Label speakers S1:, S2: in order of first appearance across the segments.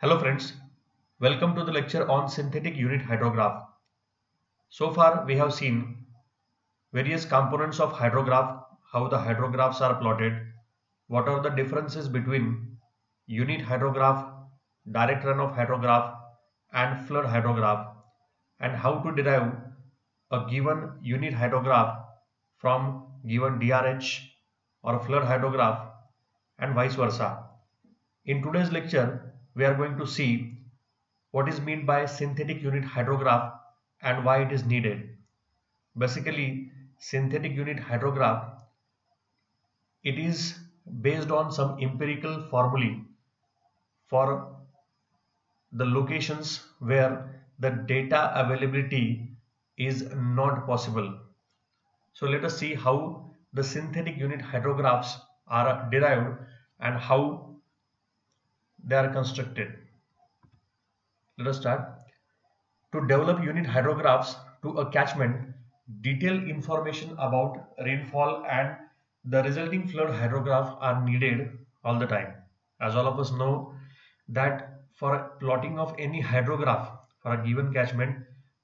S1: Hello friends, welcome to the lecture on synthetic unit hydrograph. So far we have seen various components of hydrograph, how the hydrographs are plotted, what are the differences between unit hydrograph, direct runoff hydrograph and flood hydrograph, and how to derive a given unit hydrograph from given DRH or a flood hydrograph and vice versa. In today's lecture, we are going to see what is meant by synthetic unit hydrograph and why it is needed. Basically, synthetic unit hydrograph, it is based on some empirical formulae for the locations where the data availability is not possible. So let us see how the synthetic unit hydrographs are derived and how they are constructed. Let us start. To develop unit hydrographs to a catchment, detailed information about rainfall and the resulting flood hydrograph are needed all the time. As all of us know that for plotting of any hydrograph for a given catchment,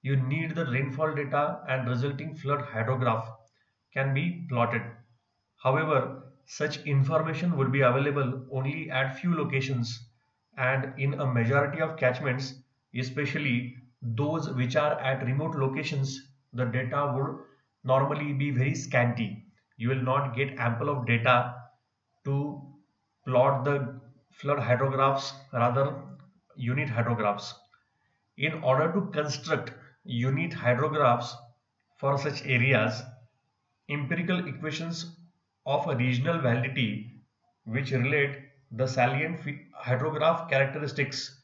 S1: you need the rainfall data and resulting flood hydrograph can be plotted. However, such information would be available only at few locations and in a majority of catchments, especially those which are at remote locations, the data would normally be very scanty. You will not get ample of data to plot the flood hydrographs, rather unit hydrographs. In order to construct unit hydrographs for such areas, empirical equations of a regional validity which relate the salient hydrograph characteristics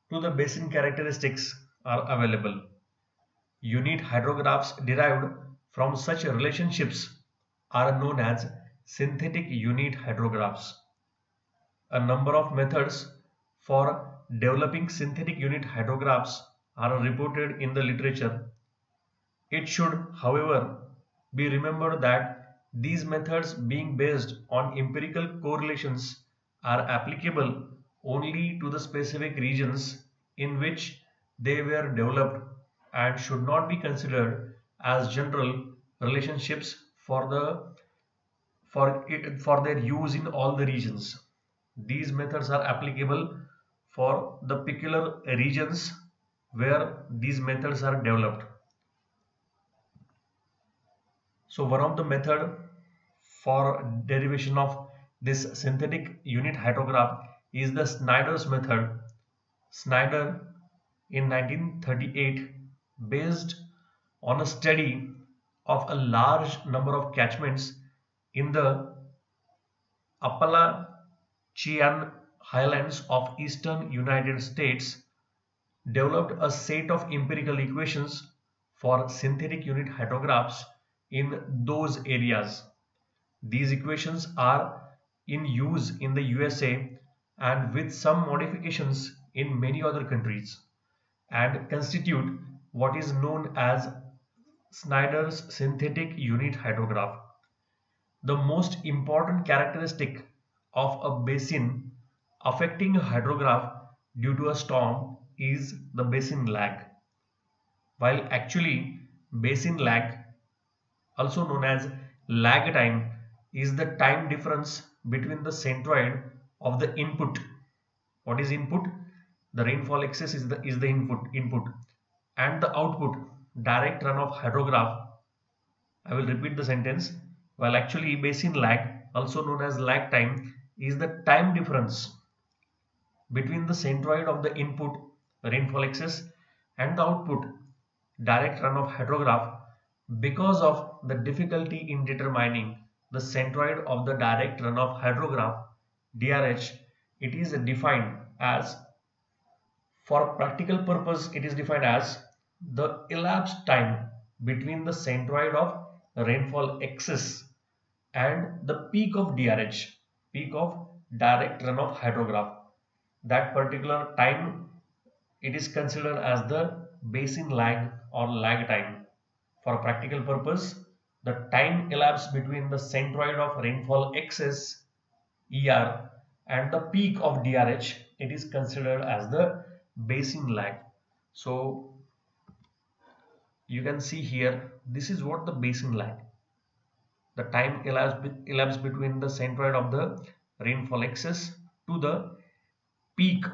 S1: to the basin characteristics are available. Unit hydrographs derived from such relationships are known as synthetic unit hydrographs. A number of methods for developing synthetic unit hydrographs are reported in the literature. It should, however, be remembered that these methods, being based on empirical correlations, are applicable only to the specific regions in which they were developed and should not be considered as general relationships for their use in all the regions. These methods are applicable for the particular regions where these methods are developed. So one of the method for derivation of this synthetic unit hydrograph is the Snyder's method. Snyder in 1938, based on a study of a large number of catchments in the Appalachian highlands of eastern United States, developed a set of empirical equations for synthetic unit hydrographs in those areas. These equations are in use in the USA and with some modifications in many other countries and constitute what is known as Snyder's synthetic unit hydrograph. The most important characteristic of a basin affecting a hydrograph due to a storm is the basin lag. While actually basin lag, also known as lag time, is the time difference between the centroid of the input. What is input? The rainfall excess is the input and the output, direct runoff hydrograph. I will repeat the sentence. While actually basin lag, also known as lag time, is the time difference between the centroid of the input, rainfall excess, and the output, direct runoff hydrograph. Because of the difficulty in determining the centroid of the direct runoff hydrograph, DRH, it is defined as, for practical purpose, it is defined as the elapsed time between the centroid of rainfall excess and the peak of DRH, peak of direct runoff hydrograph. That particular time, it is considered as the basin lag or lag time. For practical purpose, the time elapsed between the centroid of rainfall excess ER and the peak of DRH it is considered as the basin lag. So you can see here, this is what the basin lag. The time elapsed between the centroid of the rainfall excess to the peak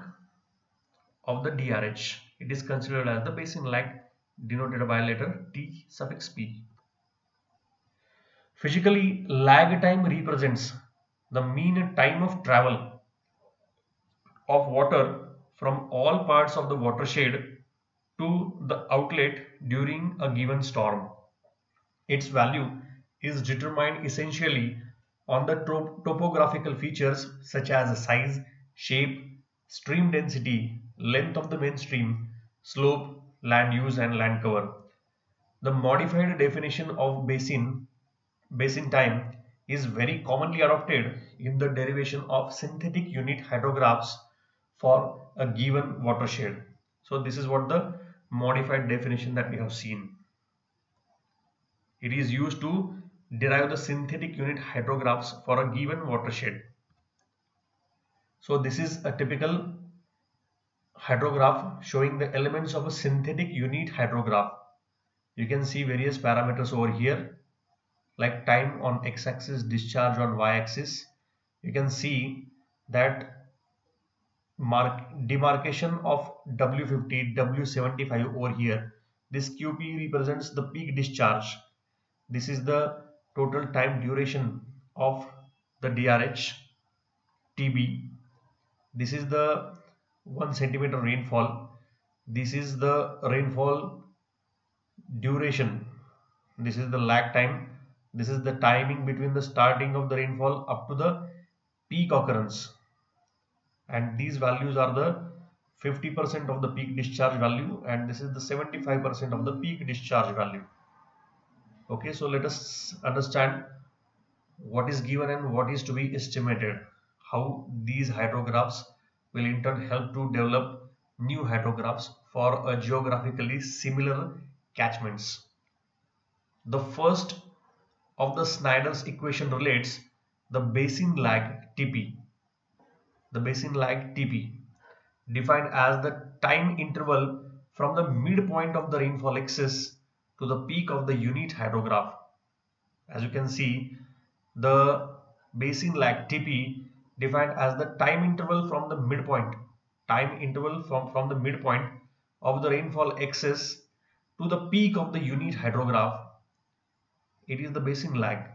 S1: of the DRH. It is considered as the basin lag, denoted by letter T suffix P. Physically, lag time represents the mean time of travel of water from all parts of the watershed to the outlet during a given storm. Its value is determined essentially on the topographical features such as size, shape, stream density, length of the main stream, slope, land use and land cover. The modified definition of basin time is very commonly adopted in the derivation of synthetic unit hydrographs for a given watershed. So this is what the modified definition that we have seen. It is used to derive the synthetic unit hydrographs for a given watershed. So this is a typical hydrograph showing the elements of a synthetic unit hydrograph. You can see various parameters over here, like time on x-axis, discharge on y-axis. You can see that demarcation of W50, W75 over here. This QP represents the peak discharge. This is the total time duration of the DRH. TB. This is the 1 centimeter rainfall. This is the rainfall duration. This is the lag time. This is the timing between the starting of the rainfall up to the peak occurrence. And these values are the 50% of the peak discharge value, and this is the 75% of the peak discharge value. Okay, so let us understand what is given and what is to be estimated. How these hydrographs will in turn help to develop new hydrographs for a geographically similar catchments. The first of the Snyder's equation relates the basin lag TP. The basin lag TP, defined as the time interval from the midpoint of the rainfall axis to the peak of the unit hydrograph. As you can see, the basin lag TP defined as the time interval from the midpoint, from the midpoint of the rainfall axis to the peak of the unit hydrograph. It is the basin lag.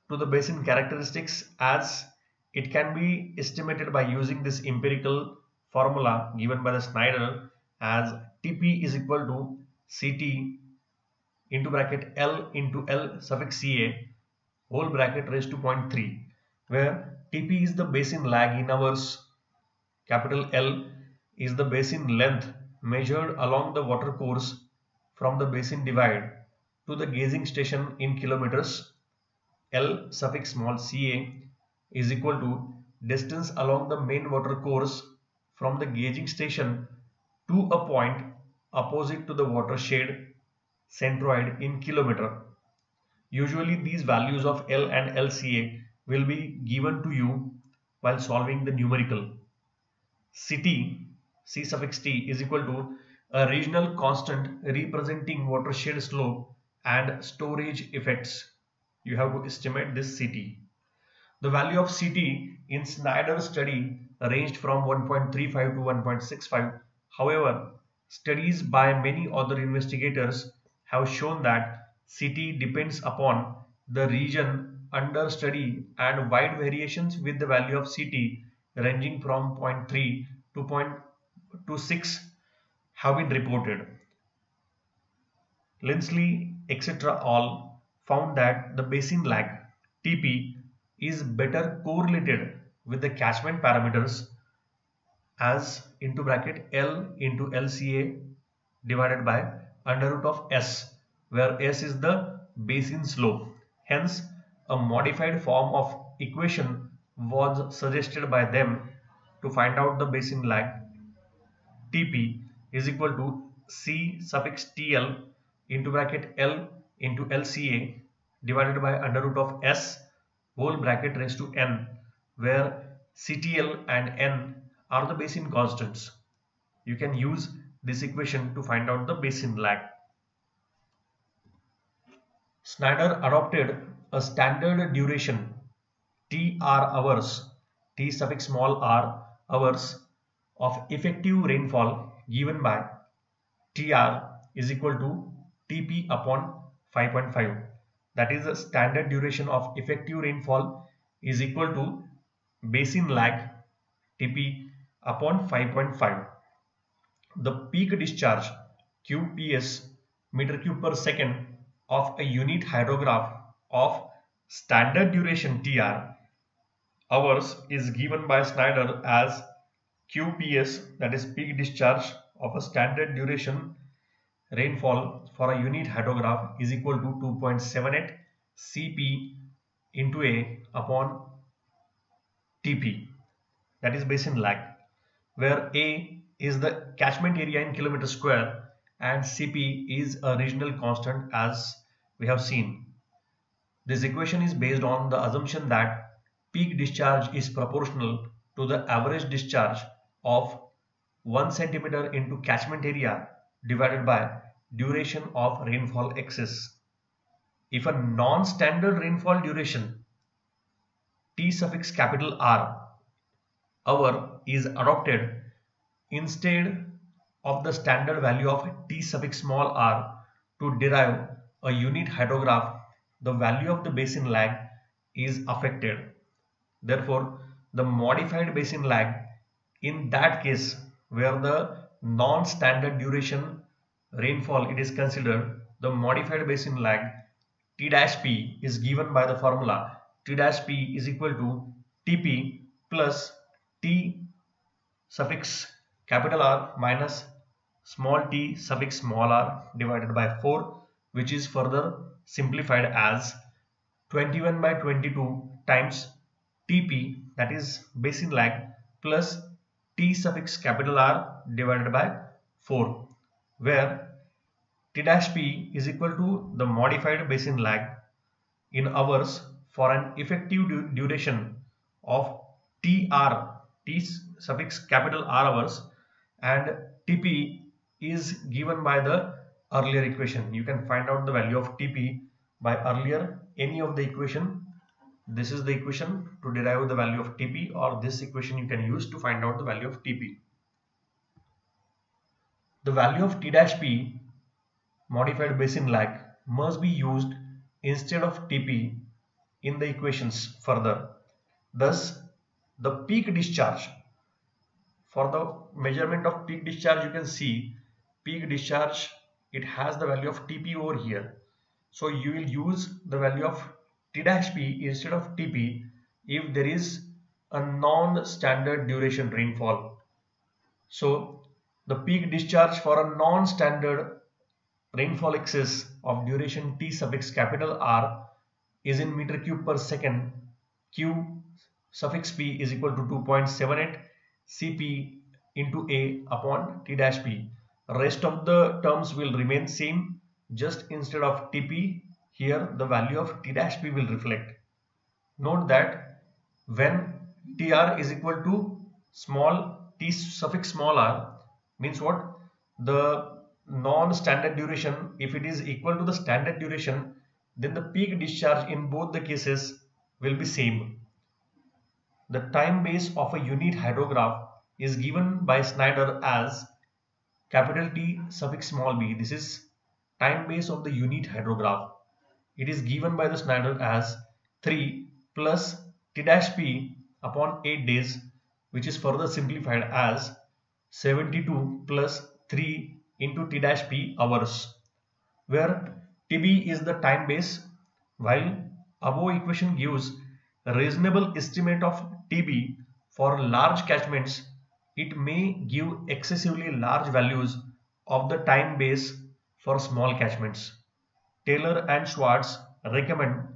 S1: To the basin characteristics, as it can be estimated by using this empirical formula given by the Snyder as TP is equal to CT into bracket L into L suffix Ca whole bracket raised to 0.3, where TP is the basin lag in hours, capital L is the basin length measured along the water course from the basin divide to the gauging station in kilometers, L suffix small ca is equal to distance along the main water course from the gauging station to a point opposite to the watershed centroid in kilometer. Usually these values of L and LCA will be given to you while solving the numerical. CT, C suffix T is equal to a regional constant representing watershed slope and storage effects. You have to estimate this CT. The value of CT in Snyder's study ranged from 1.35 to 1.65. However, studies by many other investigators have shown that CT depends upon the region under study, and wide variations with the value of CT ranging from 0.3 to 0.26 have been reported. Lindsley etc. all found that the basin lag TP is better correlated with the catchment parameters as into bracket L into LCA divided by under root of S, where S is the basin slope. Hence, a modified form of equation was suggested by them to find out the basin lag. TP is equal to C suffix TL into bracket L into LCA divided by under root of S whole bracket raised to N, where CTL and N are the basin constants. You can use this equation to find out the basin lag. Snyder adopted a standard duration TR hours, T suffix small r hours of effective rainfall given by TR is equal to TP upon 5.5. That is the standard duration of effective rainfall is equal to basin lag TP upon 5.5. The peak discharge QPS meter cube per second of a unit hydrograph of standard duration TR hours is given by Snyder as QPS, that is peak discharge of a standard duration rainfall for a unit hydrograph, is equal to 2.78 Cp into A upon Tp, that is basin lag, where A is the catchment area in kilometer square and Cp is a regional constant as we have seen. This equation is based on the assumption that peak discharge is proportional to the average discharge of 1 centimeter into catchment area divided by duration of rainfall excess. If a non-standard rainfall duration T suffix capital R hour is adopted instead of the standard value of T suffix small r to derive a unit hydrograph, the value of the basin lag is affected. Therefore, the modified basin lag in that case where the non-standard duration rainfall it is considered, the modified basin lag T dash P is given by the formula T dash P is equal to Tp plus T suffix capital R minus small t suffix small r divided by 4, which is further simplified as 21 by 22 times Tp, that is basin lag, plus T suffix capital R divided by 4, where T dash P is equal to the modified basin lag in hours for an effective duration of TR, T suffix capital R hours, and Tp is given by the earlier equation. You can find out the value of Tp by earlier any of the equation. This is the equation to derive the value of Tp, or this equation you can use to find out the value of Tp. The value of T dash P modified basin lag must be used instead of Tp in the equations further. Thus, the peak discharge, for the measurement of peak discharge, you can see peak discharge, it has the value of Tp over here. So you will use the value of T dash P instead of Tp if there is a non-standard duration rainfall. So the peak discharge for a non-standard rainfall excess of duration T suffix capital R is in meter cube per second. Q suffix P is equal to 2.78 Cp into A upon T dash P. Rest of the terms will remain same, just instead of Tp here the value of T dash P will reflect. Note that when Tr is equal to small t suffix small r means what? The non-standard duration, if it is equal to the standard duration, then the peak discharge in both the cases will be same. The time base of a unit hydrograph is given by Snyder as capital T suffix small b. This is time base of the unit hydrograph. It is given by the Snyder as 3 plus T dash P upon 8 days, which is further simplified as 72 plus 3 into T dash P hours, where Tb is the time base, while above equation gives a reasonable estimate of Tb for large catchments. It may give excessively large values of the time base for small catchments. Taylor and Schwartz recommend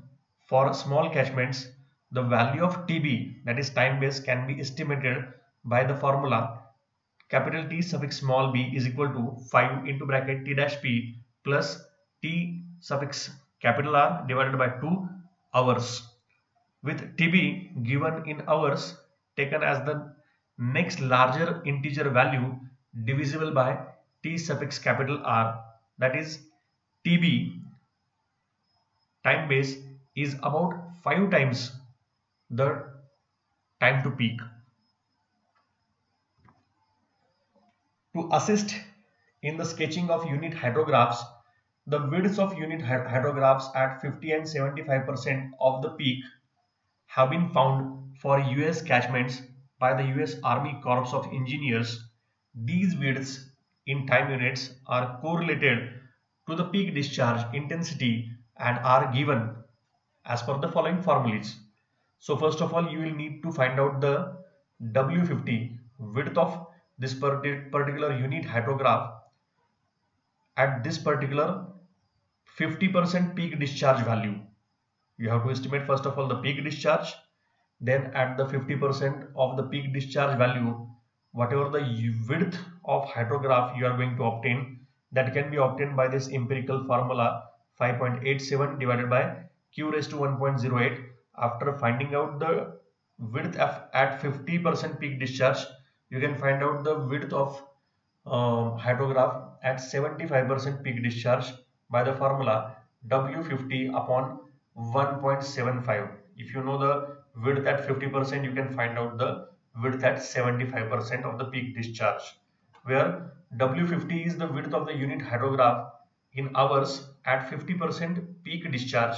S1: for small catchments the value of Tb, that is time base, can be estimated by the formula capital T suffix small b is equal to 5 into bracket T dash P plus T suffix capital R divided by 2 hours, with Tb given in hours taken as the next larger integer value divisible by T suffix capital R, that is TB, time base, is about 5 times the time to peak. To assist in the sketching of unit hydrographs, the widths of unit hydrographs at 50 and 75% of the peak have been found for US catchments by the US Army Corps of Engineers. These widths in time units are correlated to the peak discharge intensity and are given as per the following formulas. So first of all, you will need to find out the W50 width of this particular unit hydrograph at this particular 50% peak discharge value. You have to estimate first of all the peak discharge, then at the 50% of the peak discharge value, whatever the width of hydrograph you are going to obtain, that can be obtained by this empirical formula 5.87 divided by q raised to 1.08. After finding out the width at 50% peak discharge, you can find out the width of hydrograph at 75% peak discharge by the formula W50 upon 1.75. If you know the width at 50%, you can find out the width at 75% of the peak discharge, where W50 is the width of the unit hydrograph in hours at 50% peak discharge,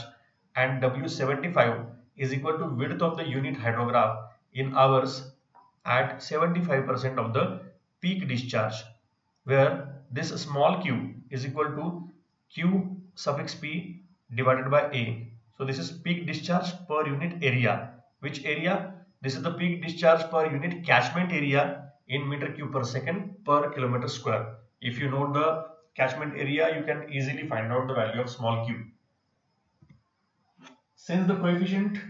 S1: and W75 is equal to width of the unit hydrograph in hours at 75% of the peak discharge, where this small q is equal to q suffix p divided by a. So this is peak discharge per unit area. Which area? This is the peak discharge per unit catchment area in meter cube per second per kilometer square. If you know the catchment area, you can easily find out the value of small q. Since the coefficients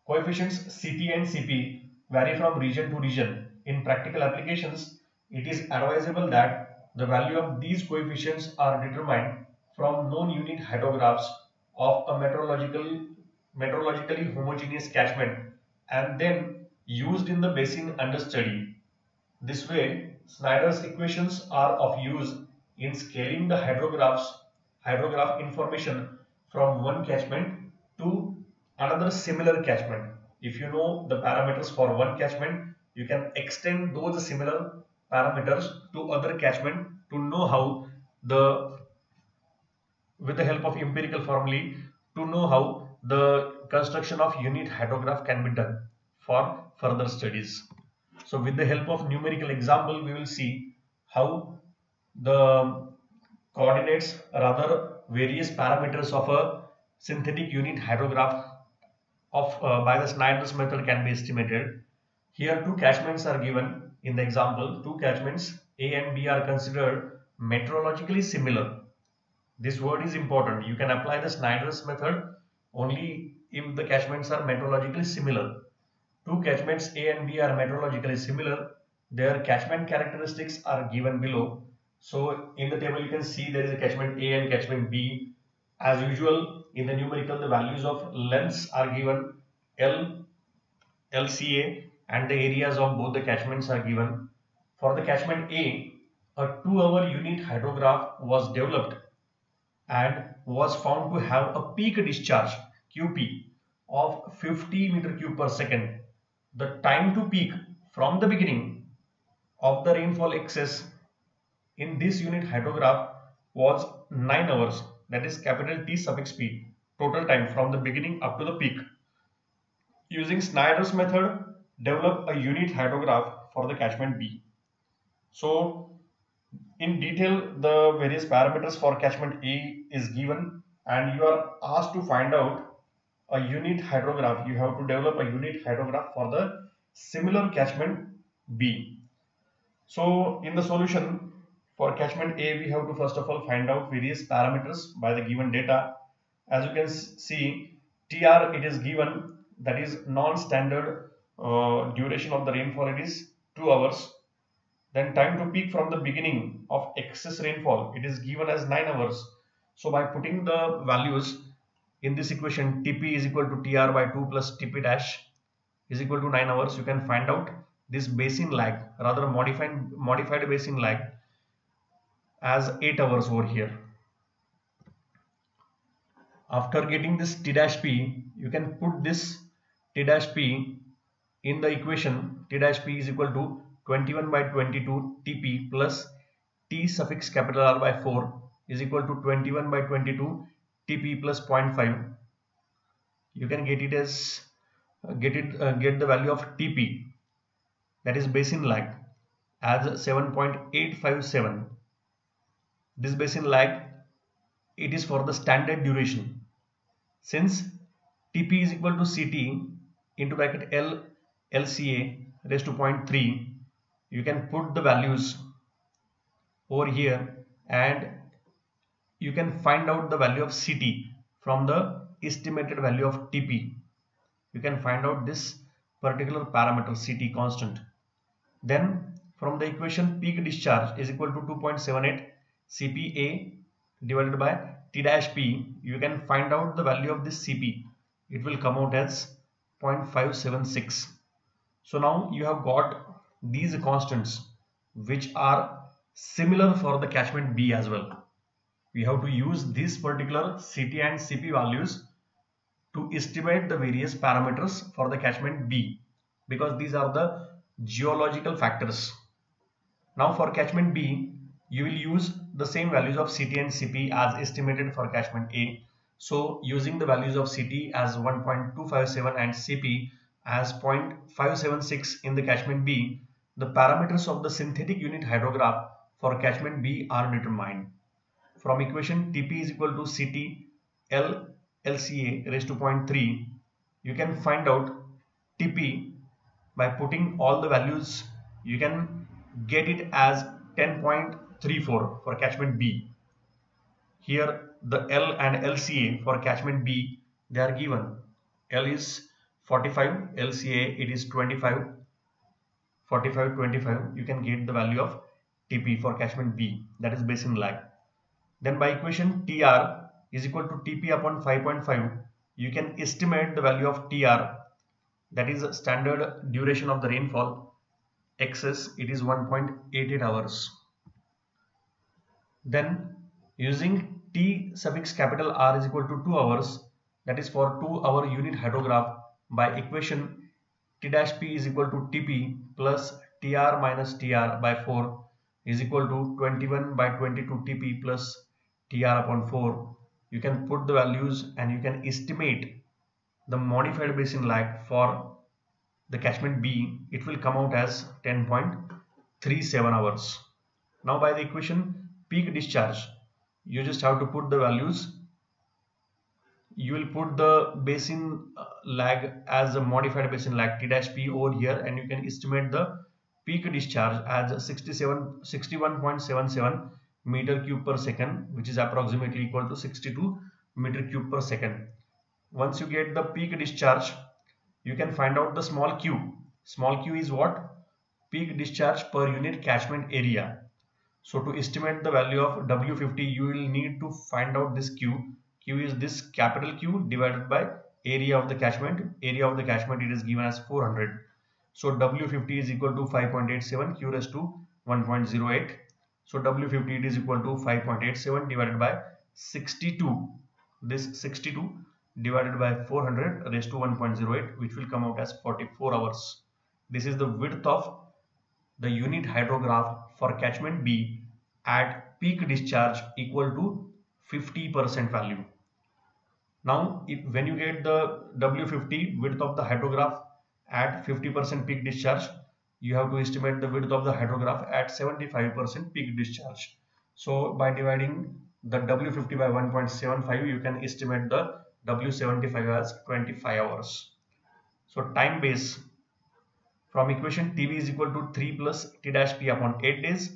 S1: Cp and Cp vary from region to region, in practical applications, it is advisable that the value of these coefficients are determined from known unit hydrographs of a meteorologically homogeneous catchment and then used in the basin under study. This way, Snyder's equations are of use in scaling the hydrograph information from one catchment to another similar catchment. If you know the parameters for one catchment, you can extend those similar parameters to other catchment to know how with the help of empirical formulae, to know how the construction of unit hydrograph can be done for further studies. So with the help of numerical example, we will see how the coordinates, rather various parameters of a synthetic unit hydrograph by the Snyder's method can be estimated. Here two catchments are given in the example. Two catchments A and B are considered meteorologically similar. This word is important. You can apply the Snyder's method only if the catchments are meteorologically similar. Two catchments A and B are meteorologically similar. Their catchment characteristics are given below. So in the table you can see there is a catchment A and catchment B. As usual, in the numerical the values of lengths are given L, LCA, and the areas of both the catchments are given. For the catchment A, a 2-hour unit hydrograph was developed and was found to have a peak discharge QP of 50 meter cube per second. The time to peak from the beginning of the rainfall excess in this unit hydrograph was 9 hours, that is capital T suffix P, total time from the beginning up to the peak. Using Snyder's method, develop a unit hydrograph for the catchment B. So in detail, the various parameters for catchment A is given and you are asked to find out a unit hydrograph. You have to develop a unit hydrograph for the similar catchment B. So in the solution for catchment A, we have to first of all find out various parameters by the given data. As you can see, TR it is given, that is non-standard duration of the rainfall, it is 2 hours. Then time to peak from the beginning of excess rainfall, it is given as 9 hours. So by putting the values in this equation, TP is equal to TR by 2 plus TP dash is equal to 9 hours, you can find out this basin lag, rather modified basin lag, as 8 hours over here. After getting this T dash P, you can put this T dash P in the equation. T dash P is equal to 21 by 22 Tp plus T suffix capital R by 4 is equal to 21 by 22 Tp plus 0.5. You can get it as get the value of Tp, that is basin lag, as 7.857. This basin lag, it is for the standard duration. Since Tp is equal to Ct into bracket L LCA raised to 0.3, you can put the values over here and you can find out the value of Ct from the estimated value of Tp. You can find out this particular parameter Ct constant. Then from the equation, peak discharge is equal to 2.78 Cpa divided by T dash P. You can find out the value of this Cp. It will come out as 0.576. So now you have got these constants which are similar for the catchment B as well. We have to use this particular Ct and Cp values to estimate the various parameters for the catchment B, because these are the geological factors. Now for catchment B, you will use the same values of Ct and Cp as estimated for catchment A. So using the values of Ct as 1.257 and Cp as 0.576 in the catchment B, the parameters of the synthetic unit hydrograph for catchment B are determined. From equation Tp is equal to Ct L LCA raised to 0.3, you can find out Tp by putting all the values. You can get it as 10.34 for catchment B. Here the L and LCA for catchment B, they are given. L is 45, LCA it is 25, 45, 25. You can get the value of Tp for catchment B, that is basin lag. Then by equation Tr is equal to Tp upon 5.5, you can estimate the value of Tr, that is standard duration of the rainfall. Excess, it is 1.88 hours. Then using T suffix capital R is equal to 2 hours, that is for 2-hour unit hydrograph, by equation T dash P is equal to Tp plus Tr minus Tr by 4 is equal to 21 by 22 Tp plus Tr upon 4. You can put the values and you can estimate the modified basin lag for the catchment B. It will come out as 10.37 hours. Now by the equation peak discharge, you just have to put the values. You will put the basin lag as a modified basin lag T dash P over here, and you can estimate the peak discharge as 61.77 meter cube per second, which is approximately equal to 62 meter cube per second. Once you get the peak discharge, you can find out the small q. Small q is what? Peak discharge per unit catchment area. So to estimate the value of W50, you will need to find out this q. Q is this capital Q divided by area of the catchment. Area of the catchment, it is given as 400. So W50 is equal to 5.87 Q raised to 1.08. So W50 it is equal to 5.87 divided by 62. This 62 divided by 400 raised to 1.08, which will come out as 44 hours. This is the width of the unit hydrograph for catchment B at peak discharge equal to 50% value. Now when you get the W50 width of the hydrograph at 50% peak discharge, you have to estimate the width of the hydrograph at 75% peak discharge. So by dividing the W50 by 1.75, you can estimate the W75 as 25 hours. So time base, from equation Tv is equal to 3 plus T dash P upon 8 days,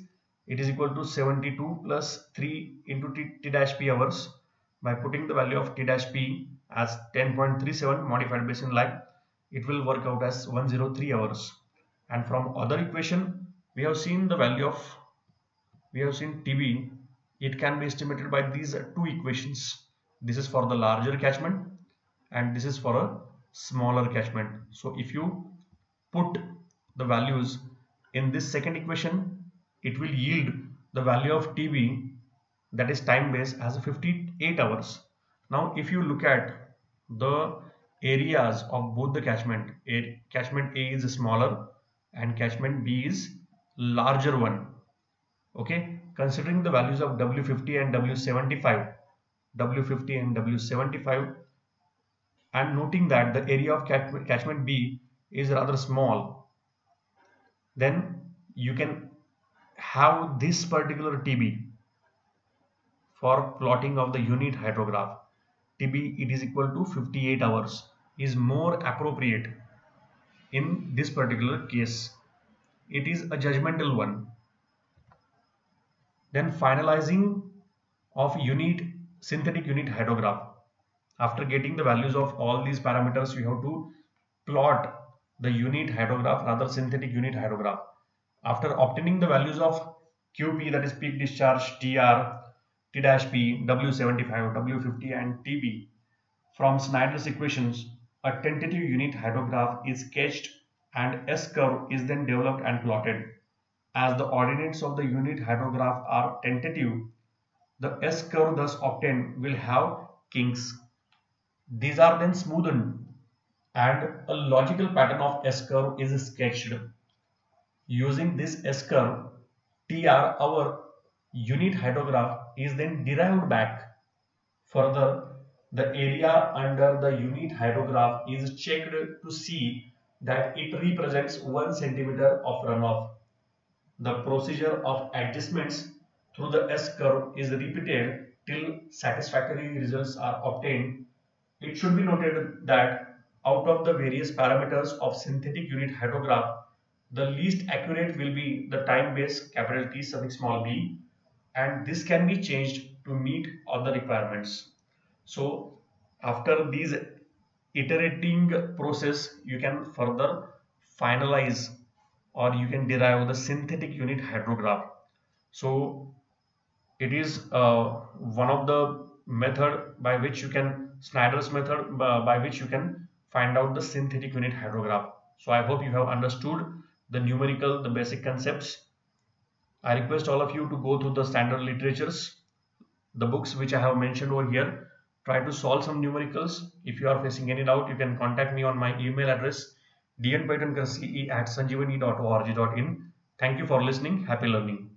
S1: it is equal to 72 plus 3 into T dash P hours. By putting the value of T dash P as 10.37 modified basin lag, it will work out as 103 hours. And from other equation, we have seen the value of, we have seen Tb, it can be estimated by these two equations. This is for the larger catchment and this is for a smaller catchment. So if you put the values in this second equation, it will yield the value of TB, that is time base, as 58 hours. Now if you look at the areas of both the catchment, catchment A is smaller and catchment B is larger one. Okay, considering the values of W50 and W75, and noting that the area of catchment B is rather small, then you can have this particular TB for plotting of the unit hydrograph. TB, it is equal to 58 hours, is more appropriate in this particular case. It is a judgmental one. Then finalizing of synthetic unit hydrograph. After getting the values of all these parameters, you have to plot the unit hydrograph, rather synthetic unit hydrograph. After obtaining the values of QP, that is peak discharge, TR, T-P, W75, W50 and TB from Snyder's equations, a tentative unit hydrograph is sketched and S-curve is then developed and plotted. As the ordinates of the unit hydrograph are tentative, the S-curve thus obtained will have kinks. These are then smoothened and a logical pattern of S-curve is sketched. Using this S-curve, TR, our unit hydrograph, is then derived back. Further, the area under the unit hydrograph is checked to see that it represents 1 centimeter of runoff. The procedure of adjustments through the S-curve is repeated till satisfactory results are obtained. It should be noted that out of the various parameters of synthetic unit hydrograph, the least accurate will be the time base, capital T suffix small b, and this can be changed to meet other requirements. So after these iterating process, you can further finalize or you can derive the synthetic unit hydrograph. So it is one of the method by which you can, Snyder's method by which you can find out the synthetic unit hydrograph. So I hope you have understood the numerical, the basic concepts. I request all of you to go through the standard literatures, the books which I have mentioned over here. Try to solve some numericals. If you are facing any doubt, you can contact me on my email address dnpaitankar@sanjeevani.org.in. Thank you for listening. Happy learning.